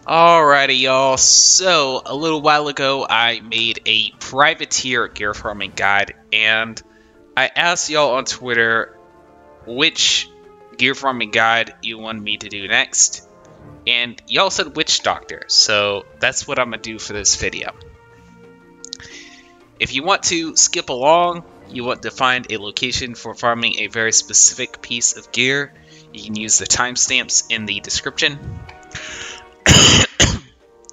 Alrighty, y'all. So, a little while ago, I made a privateer gear farming guide, and I asked y'all on Twitter which gear farming guide you wanted me to do next, and y'all said Witch Doctor, so that's what I'm gonna do for this video. If you want to skip along, you want to find a location for farming a very specific piece of gear, you can use the timestamps in the description.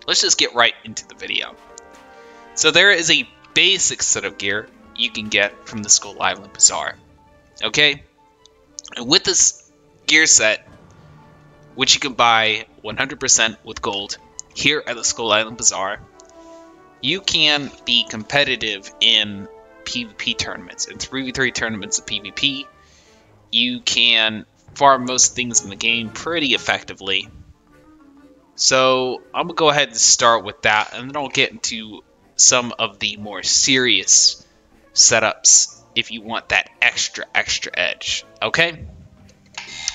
Let's just get right into the video. So there is a basic set of gear you can get from the Skull Island Bazaar. Okay? And with this gear set, which you can buy 100% with gold here at the Skull Island Bazaar, you can be competitive in PvP tournaments. In 3v3 tournaments of PvP, you can farm most things in the game pretty effectively. So I'm going to go ahead and start with that, and then I'll get into some of the more serious setups if you want that extra edge, okay?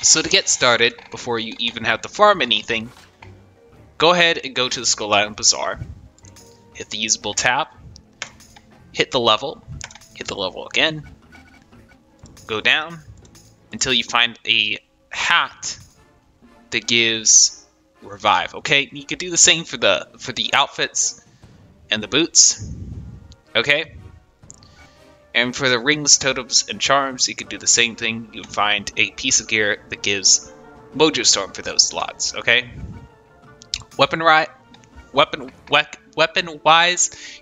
So to get started, before you even have to farm anything, go ahead and go to the Skull Island Bazaar, hit the usable tab, hit the level again, go down until you find a hat that gives revive. Okay, you could do the same for the outfits and the boots. Okay, and for the rings, totems, and charms, you could do the same thing. You find a piece of gear that gives Mojo Storm for those slots. Okay, weapon-wise,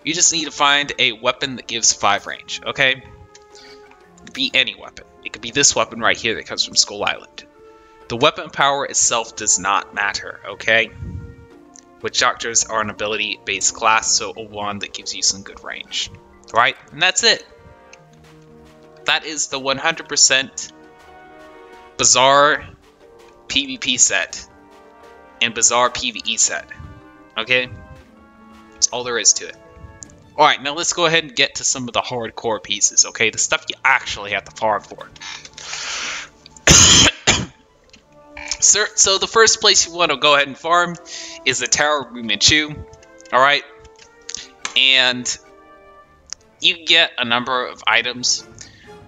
you just need to find a weapon that gives 5 range. Okay, it could be any weapon. It could be this weapon right here that comes from Skull Island. The weapon power itself does not matter, okay? Witch Doctors are an ability-based class, so a wand that gives you some good range. Right? And that's it. That is the 100% Bazaar PvP set and Bazaar PvE set. Okay? That's all there is to it. Alright, now let's go ahead and get to some of the hardcore pieces, okay? The stuff you actually have to farm for. So the first place you want to go ahead and farm is the Tower of Moo Manchu, alright? And you get a number of items.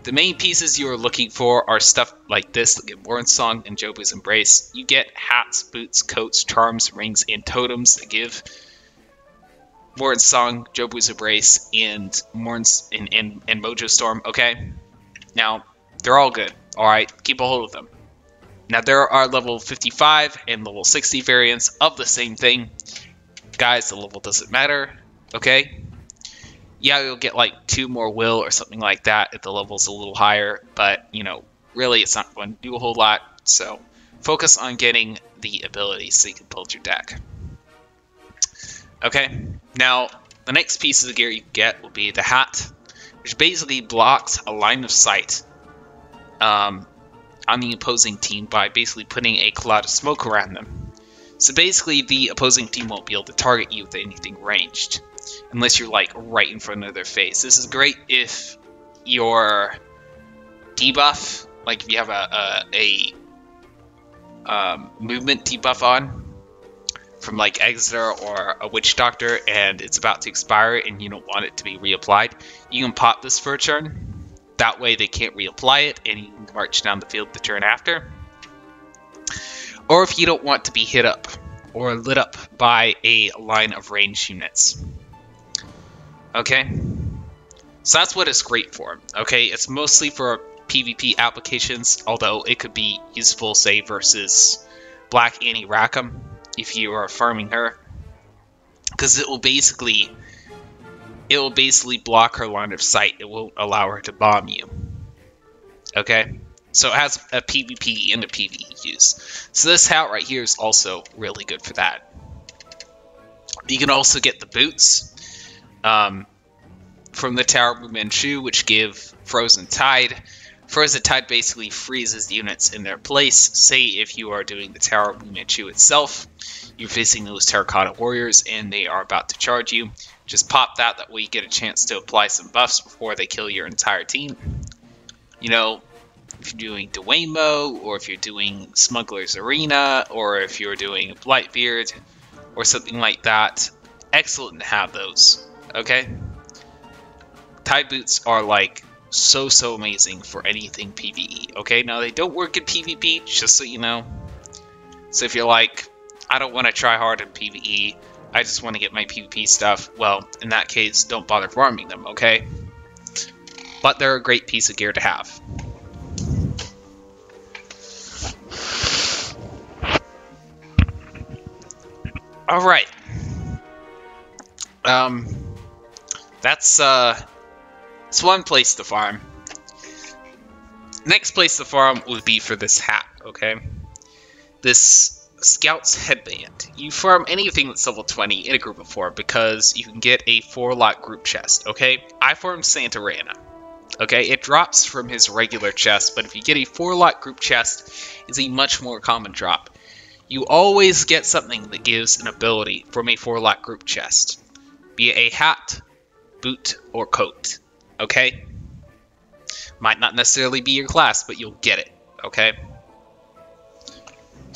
The main pieces you are looking for are stuff like this, like Warren's Song and Jobu's Embrace. You get hats, boots, coats, charms, rings, and totems that give Warren's Song, Jobu's Embrace, and Mojo Storm, okay? Now, they're all good, alright? Keep a hold of them. Now, there are level 55 and level 60 variants of the same thing. Guys, the level doesn't matter, okay? Yeah, you'll get like 2 more will or something like that if the level's a little higher, but, you know, really it's not going to do a whole lot, so focus on getting the abilities so you can build your deck. Okay, now, the next piece of the gear you get will be the hat, which basically blocks a line of sight on the opposing team by basically putting a cloud of smoke around them. So basically, the opposing team won't be able to target you with anything ranged, unless you're like right in front of their face. This is great if your debuff, like if you have a movement debuff on from like Exeter or a Witch Doctor, and it's about to expire and you don't want it to be reapplied, you can pop this for a turn. That way they can't reapply it, and you can march down the field the turn after. Or if you don't want to be hit up or lit up by a line of ranged units. Okay? So that's what it's great for. Okay? It's mostly for PvP applications, although it could be useful, say, versus Black Annie Rackham, if you are farming her. Because it will basically block her line of sight. It won't allow her to bomb you. Okay? So it has a PvP and a PvE use. So this hat right here is also really good for that. You can also get the boots from the Tower of Moo Manchu, which give Frozen Tide. Frozen Tide basically freezes units in their place. Say if you are doing the Tower of Moo Manchu itself, you're facing those Terracotta Warriors and they are about to charge you. Just pop that, that way you get a chance to apply some buffs before they kill your entire team. You know, if you're doing Dwaymo, or if you're doing Smuggler's Arena, or if you're doing Blightbeard, or something like that, excellent to have those, okay? Tide boots are like so amazing for anything PvE, okay? Now they don't work in PvP, just so you know. So if you're like, I don't want to try hard in PvE, I just want to get my PvP stuff, well, in that case, don't bother farming them, okay? But they're a great piece of gear to have. Alright. That's one place to farm. Next place to farm would be for this hat, okay? This Scout's Headband. You farm anything that's level 20 in a group of 4 because you can get a 4-lot group chest, okay? I farmed Santarana, okay? It drops from his regular chest, but if you get a 4-lot group chest, it's a much more common drop. You always get something that gives an ability from a 4-lot group chest, be it a hat, boot, or coat, okay? Might not necessarily be your class, but you'll get it, okay?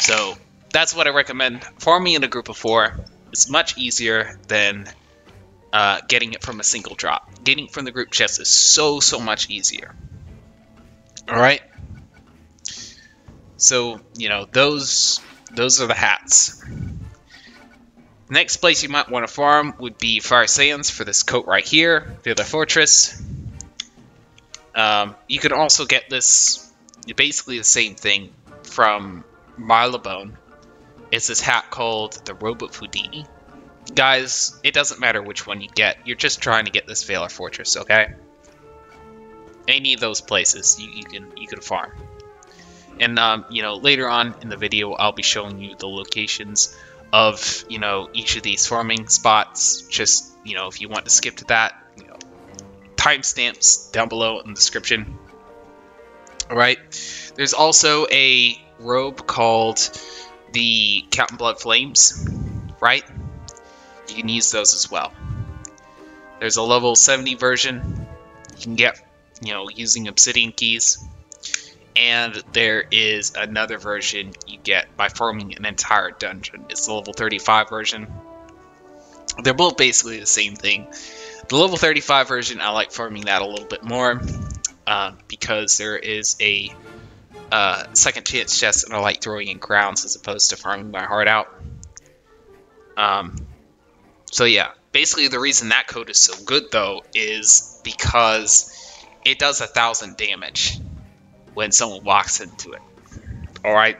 So, that's what I recommend. Farming in a group of 4 is much easier than getting it from a single drop. Getting it from the group chest is so much easier. Alright? So, you know, those are the hats. Next place you might want to farm would be Fire Sands for this coat right here, the other fortress. You can also get this, basically the same thing, from Marylebone. It's this hat called the Robe of Houdini. Guys, it doesn't matter which one you get, you're just trying to get this Valor Fortress, okay? Any of those places you can farm. And, you know, later on in the video, I'll be showing you the locations of, you know, each of these farming spots. Just, you know, if you want to skip to that, you know, timestamps down below in the description. Alright, there's also a robe called the Captain Blood Flames, right? You can use those as well. There's a level 70 version you can get, you know, using Obsidian keys. And there is another version you get by farming an entire dungeon. It's the level 35 version. They're both basically the same thing. The level 35 version, I like farming that a little bit more because there is a second chance chest, and I like throwing in crowns as opposed to farming my heart out. So yeah, basically the reason that code is so good though is because it does 1,000 damage when someone walks into it. Alright?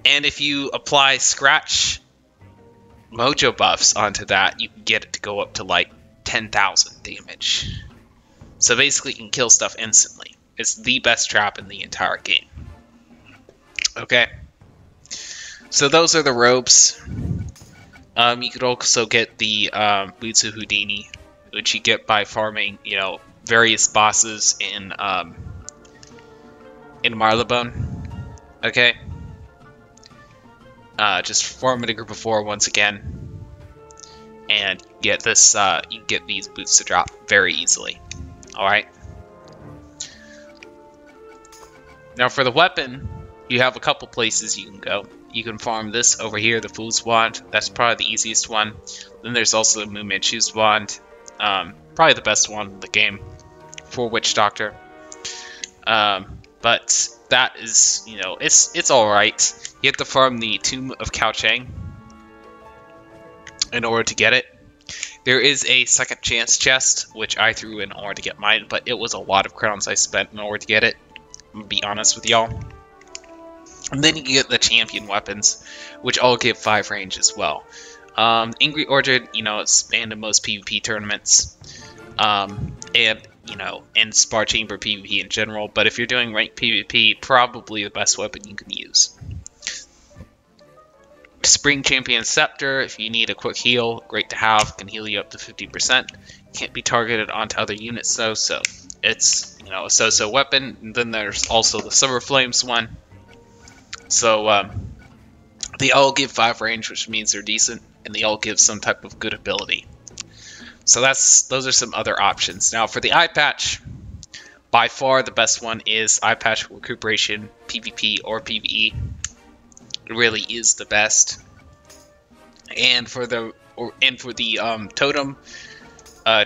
And if you apply scratch mojo buffs onto that, you can get it to go up to like 10,000 damage. So basically you can kill stuff instantly. It's the best trap in the entire game. Okay? So those are the robes. You could also get the Boots of Houdini, which you get by farming, you know, various bosses in Marylebone. Okay? Just farm in a group of 4 once again. And get this, you can get these boots to drop very easily. Alright? Now for the weapon, you have a couple places you can go. You can farm this over here, the Fool's Wand. That's probably the easiest one. Then there's also the Moo Manchu's Wand. Probably the best wand in the game for Witch Doctor. But that is, you know, it's alright. You have to farm the Tomb of Cheng in order to get it. There is a second chance chest, which I threw in order to get mine, but it was a lot of crowns I spent in order to get it. I'm gonna be honest with y'all. And then you can get the champion weapons, which all give 5 range as well. Angry Orchard, you know, it's banned in most PvP tournaments. And, you know, in Spar Chamber PvP in general. But if you're doing ranked PvP, probably the best weapon you can use. Spring Champion Scepter, if you need a quick heal, great to have. Can heal you up to 50%. Can't be targeted onto other units though, so it's, you know, a so-so weapon. And then there's also the Summer Flames one. So, they all give 5 range, which means they're decent, and they all give some type of good ability. So those are some other options. Now, for the eye patch, by far the best one is Patch of Recuperation, PvP or PvE. It really is the best. And for the totem,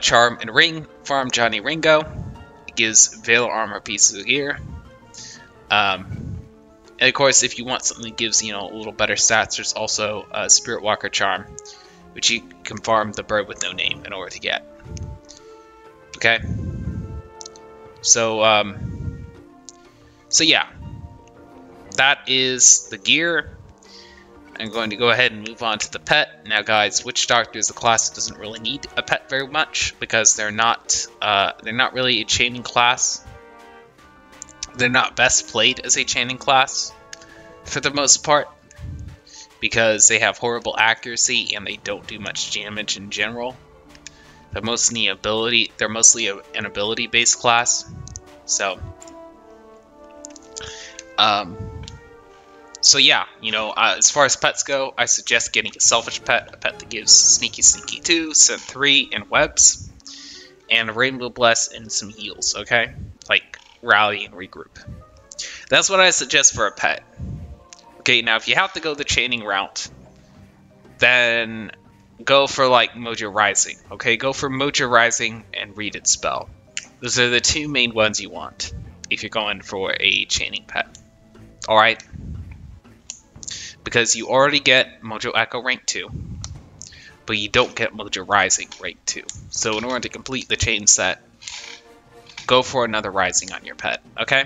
charm, and ring, farm Johny Ringo. It gives Veil Armor pieces of gear. And of course, if you want something that gives, a little better stats, there's also a Spirit Walker charm, which you can farm the bird with no name in order to get. Okay. So yeah, that is the gear. I'm going to go ahead and move on to the pet. Now guys, Witch Doctor is a class that doesn't really need a pet very much because they're not really a chaining class. They're not best played as a chaining class for the most part because they have horrible accuracy and they don't do much damage in general. They're mostly an ability based class. So so yeah, as far as pets go, I suggest getting a selfish pet, a pet that gives Sneaky 2, Scent 3, and Webs, and a Rainbow Bless and some heals, okay? Like Rally and Regroup. That's what I suggest for a pet. Okay, now if you have to go the chaining route, then go for like Mojo Rising, okay? Go for Mojo Rising and Read Its Spell. Those are the two main ones you want if you're going for a chaining pet. Alright? Because you already get Mojo Echo rank 2, but you don't get Mojo Rising rank 2. So in order to complete the chain set, go for another Rising on your pet, okay?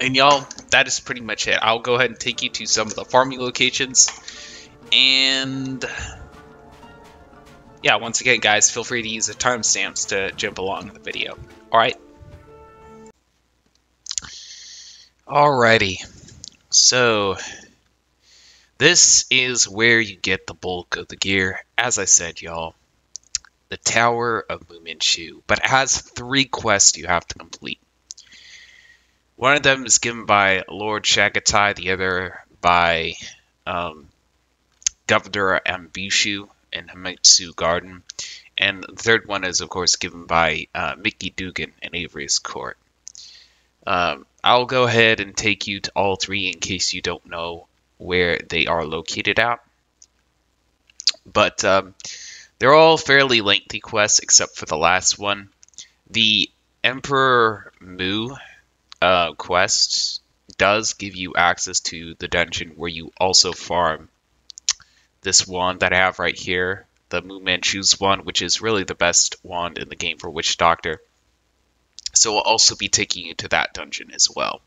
And y'all, that is pretty much it. I'll go ahead and take you to some of the farming locations. And yeah, once again, guys, feel free to use the timestamps to jump along in the video. Alright? Alrighty. So, this is where you get the bulk of the gear. As I said, y'all, the Tower of Moo Manchu. But it has 3 quests you have to complete. One of them is given by Lord Shagatai, the other by Governor Ambushu in Himitsu Garden. And the third one is, of course, given by Mickey Dugan in Avery's Court. I'll go ahead and take you to all 3 in case you don't know where they are located at. But they're all fairly lengthy quests except for the last one. The Emperor Moo quest does give you access to the dungeon where you also farm this wand that I have right here, the Moo Manchu's wand, which is really the best wand in the game for Witch Doctor. So we'll also be taking you to that dungeon as well.